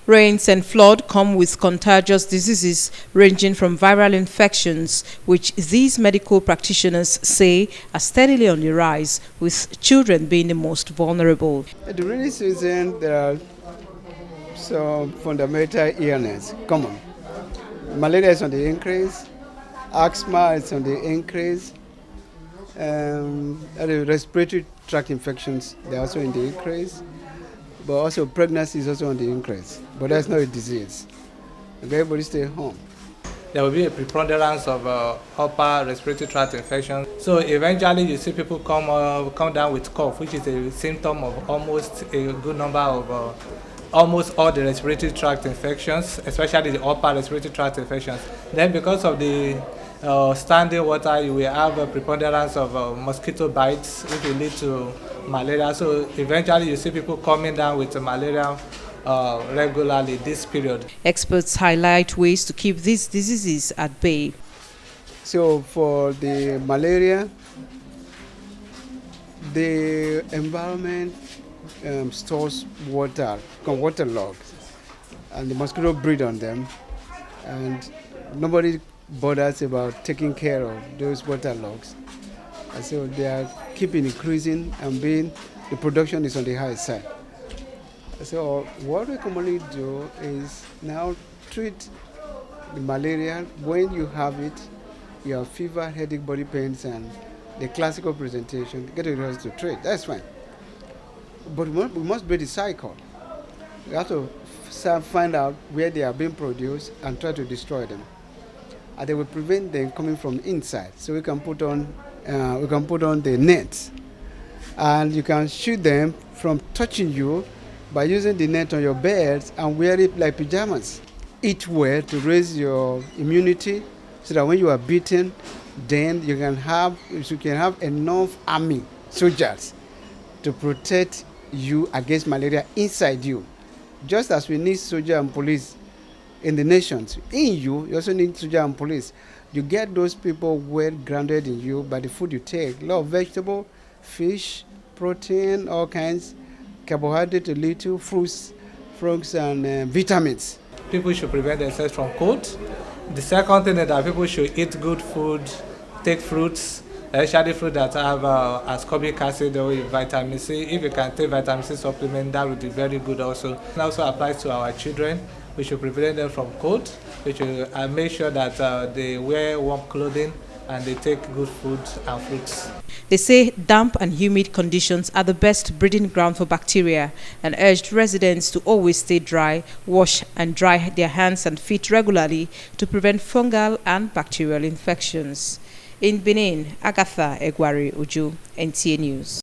Rains and flood come with contagious diseases ranging from viral infections, which these medical practitioners say are steadily on the rise, with children being the most vulnerable. At the rainy season, there are some fundamental illness common. Malaria is on the increase, asthma is on the increase, the respiratory tract infections, they're also in the increase, but also pregnancy is also on the increase. But that's not a disease. Okay, everybody stay home. There will be a preponderance of upper respiratory tract infection. So eventually you see people come down with cough, which is a symptom of almost a good number of almost all the respiratory tract infections, especially the upper respiratory tract infections. Then because of the standing water, you will have a preponderance of mosquito bites, which will lead to malaria. So eventually you see people coming down with malaria regularly this period. Experts highlight ways to keep these diseases at bay. So for the malaria, the environment stores water, waterlogged, and the mosquito breed on them, and nobody bothers about taking care of those waterlogs. And so they are keeping increasing, and the production is on the high side. So what we commonly do is now treat the malaria when you have it, you have fever, headache, body pains, and the classical presentation, get to the hospital to treat. That's fine. But we must break the cycle. We have to find out where they are being produced and try to destroy them. And they will prevent them coming from inside. So we can put on the nets, and you can shoot them from touching you by using the net on your bed and wear it like pajamas. Eat well to raise your immunity, so that when you are beaten, then you can have enough army soldiers to protect you against malaria inside you. Just as we need soldier and police in the nations, in you also need soldier and police. You get those people well grounded in you by the food you take. A lot of vegetable, fish, protein, all kinds, carbohydrate, a little, fruits, and vitamins. People should prevent themselves from cold. The second thing is that people should eat good food, take fruits, especially fruits that have ascorbic acid or vitamin C. If you can take vitamin C supplement, that would be very good also. It also applies to our children. We should prevent them from cold. We should make sure that they wear warm clothing and they take good food and fruits. They say damp and humid conditions are the best breeding ground for bacteria, and urged residents to always stay dry, wash and dry their hands and feet regularly to prevent fungal and bacterial infections. In Benin, Agatha Egwari Uju, NTA News.